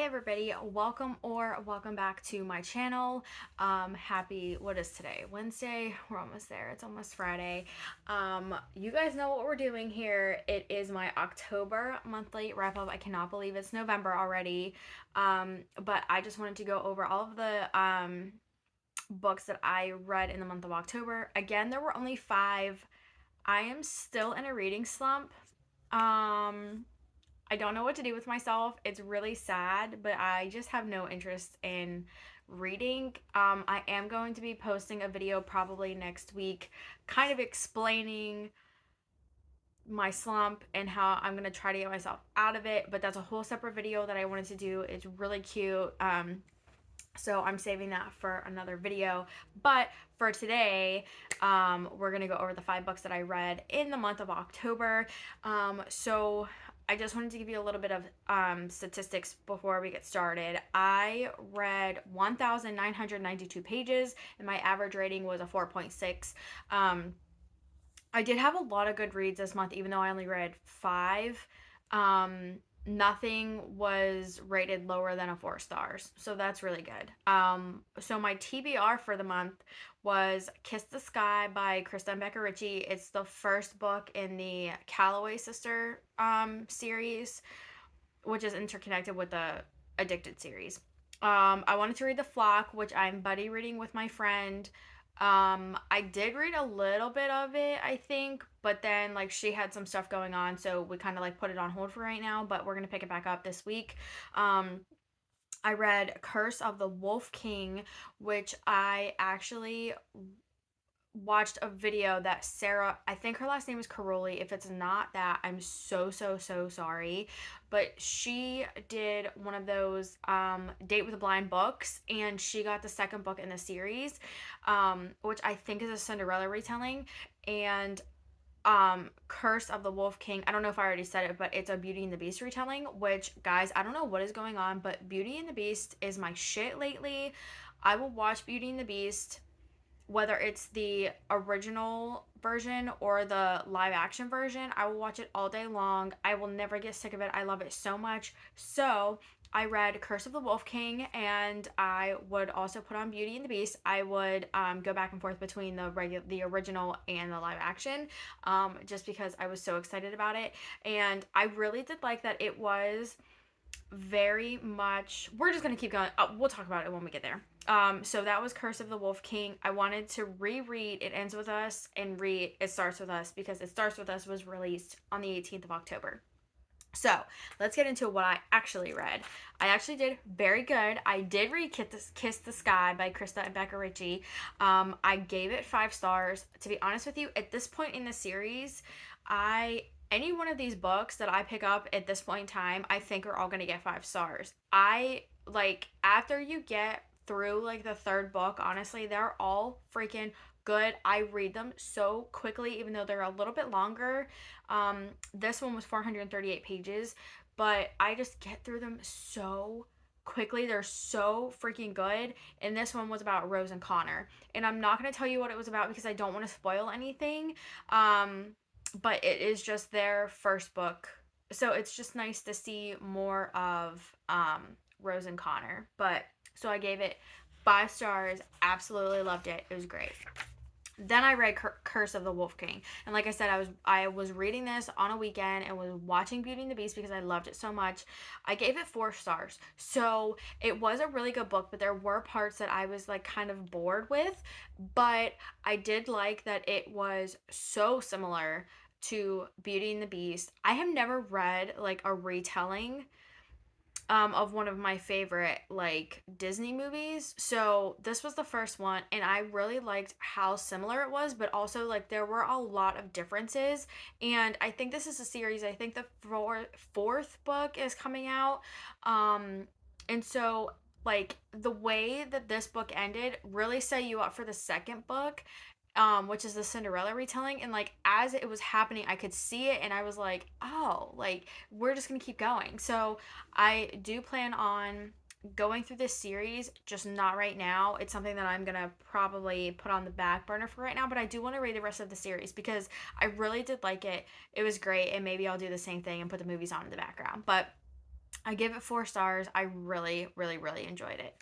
everybody, welcome back to my channel. What is today? Wednesday? We're almost there. It's almost Friday. You guys know what we're doing here. It is my October monthly wrap up. I cannot believe it's November already. But I just wanted to go over all of the books that I read in the month of October. Again, there were only 5. I am still in a reading slump. I don't know what to do with myself. It's really sad, but I just have no interest in reading. I am going to be posting a video probably next week, kind of explaining my slump and how I'm going to try to get myself out of it, but that's a whole separate video that I wanted to do. It's really cute. So I'm saving that for another video. But for today, we're going to go over the 5 books that I read in the month of October. So I just wanted to give you a little bit of statistics before we get started. I read 1,992 pages, and my average rating was a 4.6. I did have a lot of good reads this month, even though I only read 5. Nothing was rated lower than a 4 stars, so that's really good. So my TBR for the month was Kiss the Sky by Krista and Becca Ritchie. It's the first book in the Calloway Sister series, which is interconnected with the Addicted series. I wanted to read The Flock, which I'm buddy reading with my friend. I did read a little bit of it, I think, but then like she had some stuff going on, so we kind of like put it on hold for right now, but we're gonna pick it back up this week. I read Curse of the Wolf King, which I actually watched a video that Sarah, I think her last name is Caroli. If it's not that, I'm so sorry. But she did one of those Date with a Blind books, and she got the second book in the series, which I think is a Cinderella retelling. And Curse of the Wolf King, I don't know if I already said it, but it's a Beauty and the Beast retelling, which, guys, I don't know what is going on, but Beauty and the Beast is my shit lately. I will watch Beauty and the Beast whether it's the original version or the live action version. I will watch it all day long. I will never get sick of it. I love it so much. So I read Curse of the Wolf King, and I would also put on Beauty and the Beast. I would go back and forth between the original and the live action, just because I was so excited about it. And I really did like that it was very much, we're just gonna keep going. We'll talk about it when we get there. So that was Curse of the Wolf King. I wanted to reread It Ends With Us and read It Starts With Us, because It Starts With Us was released on the 18th of October. So let's get into what I actually read. I actually did very good. I did read Kiss the Sky by Krista and Becca Ritchie. I gave it 5 stars. To be honest with you, at this point in the series, any one of these books that I pick up at this point in time, I think are all going to get 5 stars. After you get through like the 3rd book, honestly, they're all freaking good. I read them so quickly, even though they're a little bit longer. This one was 438 pages, but I just get through them so quickly. They're so freaking good. And this one was about Rose and Connor. And I'm not going to tell you what it was about because I don't want to spoil anything. But it is just their first book. So it's just nice to see more of Rose and Connor. But so I gave it 5 stars. Absolutely loved it. It was great. Then I read Curse of the Wolf King, and like I said, I was reading this on a weekend and was watching Beauty and the Beast because I loved it so much. I gave it 4 stars, so it was a really good book, but there were parts that I was like kind of bored with. But I did like that it was so similar to Beauty and the Beast. I have never read like a retelling of one of my favorite like Disney movies. So this was the first one, and I really liked how similar it was, but also like there were a lot of differences. And I think this is a series. I think the fourth book is coming out. And so like the way that this book ended really set you up for the second book, which is the Cinderella retelling. And like as it was happening, I could see it, and I was like, oh, like we're just gonna keep going. So I do plan on going through this series, just not right now. It's something that I'm gonna probably put on the back burner for right now, but I do want to read the rest of the series because I really did like it. It was great, and maybe I'll do the same thing and put the movies on in the background. But I gave it 4 stars. I really, really, really enjoyed it.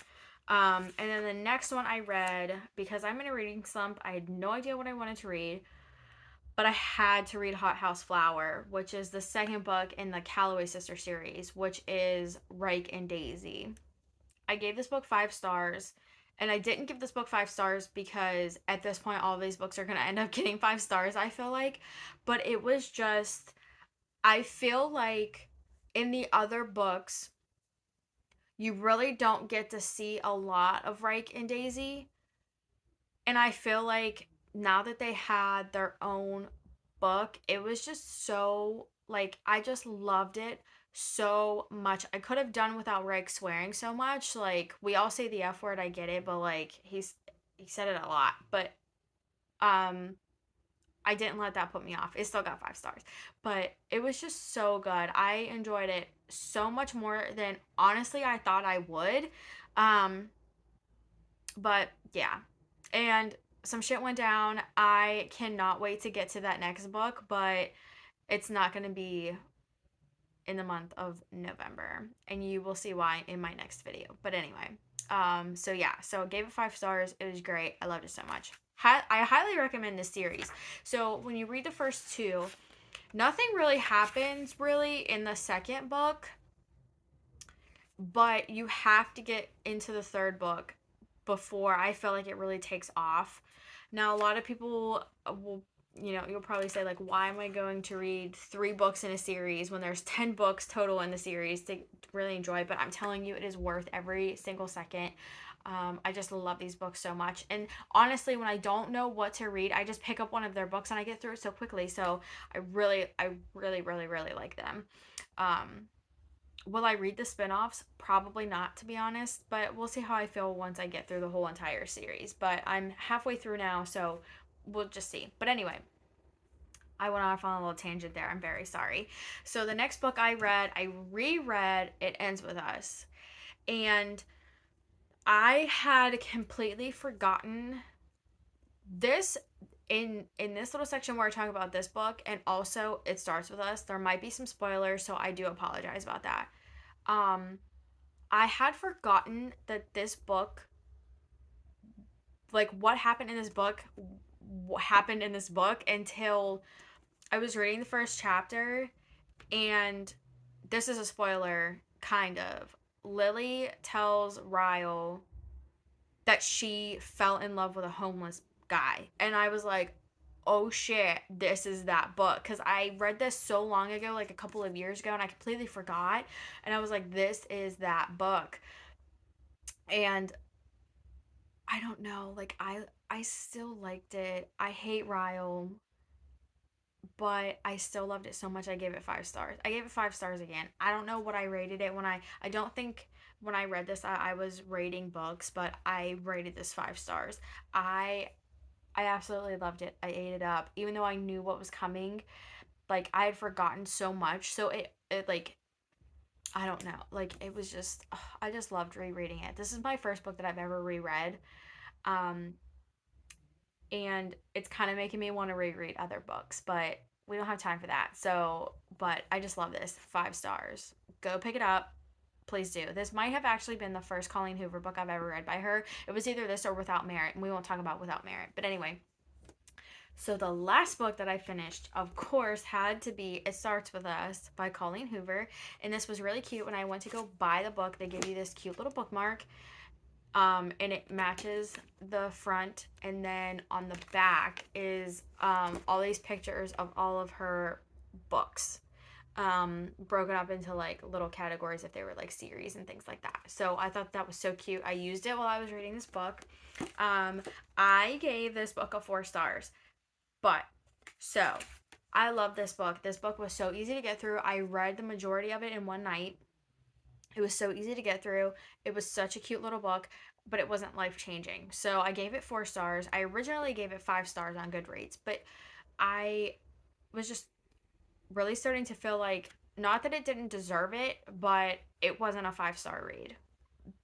And then the next one I read, because I'm in a reading slump, I had no idea what I wanted to read, but I had to read Hot House Flower, which is the second book in the Calloway Sister series, which is Reich and Daisy. I gave this book 5 stars. And I didn't give this book 5 stars because at this point, all of these books are going to end up getting 5 stars, I feel like. But it was just, I feel like in the other books, you really don't get to see a lot of Reich and Daisy. And I feel like now that they had their own book, it was just so, like, I just loved it so much. I could have done without Reich swearing so much. Like, we all say the F word, I get it, but like he said it a lot. But um I didn't let that put me off. It still got 5 stars. But it was just so good. I enjoyed it so much more than honestly I thought I would. Um, but yeah. And some shit went down. I cannot wait to get to that next book, but it's not going to be in the month of November. And you will see why in my next video. But anyway, so yeah, so I gave it 5 stars. It was great. I loved it so much. I highly recommend this series. So when you read the first two, nothing really happens really in the second book, but you have to get into the third book before I feel like it really takes off. Now, a lot of people will, you'll probably say, like, why am I going to read 3 books in a series when there's 10 books total in the series to really enjoy? But I'm telling you, it is worth every single second. I just love these books so much. And honestly, when I don't know what to read, I just pick up one of their books and I get through it so quickly. So I really, really, really like them. Um, Will I read the spin-offs? Probably not, to be honest, but we'll see how I feel once I get through the whole entire series. But I'm halfway through now, so we'll just see. But anyway, I went off on a little tangent there. I'm very sorry. So the next book I read, I reread It Ends With Us. And I had completely forgotten this in this little section where I talk about this book, and also It Starts With Us. There might be some spoilers, so I do apologize about that. Um I had forgotten that this book, like what happened in this book, what happened in this book until I was reading the first chapter. And this is a spoiler, kind of. Lily tells Ryle that she fell in love with a homeless guy. And I was like, oh shit, this is that book. Because I read this so long ago, like a couple of years ago, and I completely forgot. And I was like, this is that book. And I don't know, like I still liked it. I hate Ryle, but I still loved it so much. I gave it 5 stars. I gave it 5 stars again. I don't know what I rated it when I don't think when I read this I was rating books, but I rated this 5 stars. I I absolutely loved it. I ate it up, even though I knew what was coming. Like I had forgotten so much, so it like I don't know, like it was just ugh, I just loved rereading it. This is my first book that I've ever reread. Um, and it's kind of making me want to reread other books, but we don't have time for that. So, but I just love this. 5 stars. Go pick it up. Please do. This might have actually been the first Colleen Hoover book I've ever read by her. It was either this or Without Merit, and we won't talk about Without Merit. But anyway, so the last book that I finished, of course, had to be It Starts With Us by Colleen Hoover. And this was really cute. When I went to go buy the book, they give you this cute little bookmark, and it matches the front, and then on the back is all these pictures of all of her books, broken up into like little categories if they were like series and things like that. So I thought that was so cute. I used it while I was reading this book. um, I gave this book a 4 stars, but so I love this book. This book was so easy to get through. I read the majority of it in one night. It was so easy to get through. It was such a cute little book, but it wasn't life changing. So I gave it 4 stars. I originally gave it 5 stars on Goodreads, but I was just really starting to feel like not that it didn't deserve it, but it wasn't a 5 star read.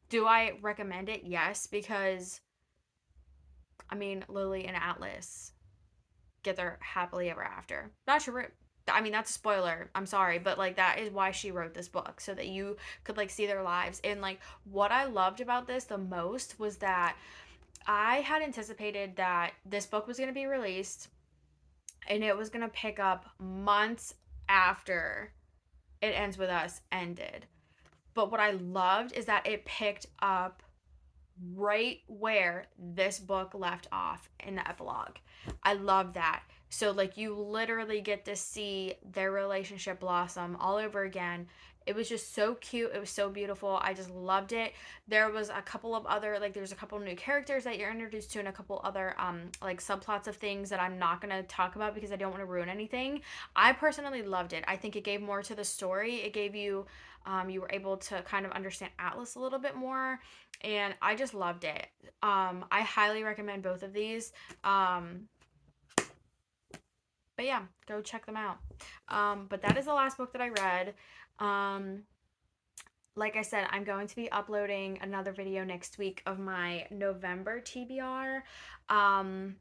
Do I recommend it? Yes, because I mean, Lily and Atlas get their happily ever after. Not sure I mean, that's a spoiler. I'm sorry, but like that is why she wrote this book, so that you could like see their lives. And like what I loved about this the most was that I had anticipated that this book was going to be released and it was going to pick up months after It Ends With Us ended. But what I loved is that it picked up right where this book left off in the epilogue. I love that. So, like, you literally get to see their relationship blossom all over again. It was just so cute. It was so beautiful. I just loved it. There was a couple of other, like, there's a couple new characters that you're introduced to, and a couple other, like, subplots of things that I'm not going to talk about because I don't want to ruin anything. I personally loved it. I think it gave more to the story. It gave you, you were able to kind of understand Atlas a little bit more, and I just loved it. I highly recommend both of these. But yeah, go check them out. But that is the last book that I read. Um, like I said, I'm going to be uploading another video next week of my November TBR. Um,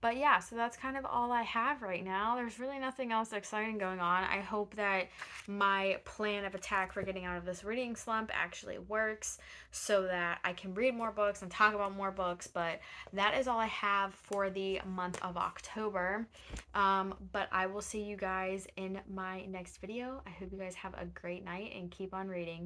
but yeah, so that's kind of all I have right now. There's really nothing else exciting going on. I hope that my plan of attack for getting out of this reading slump actually works so that I can read more books and talk about more books. But that is all I have for the month of October. But I will see you guys in my next video. I hope you guys have a great night and keep on reading.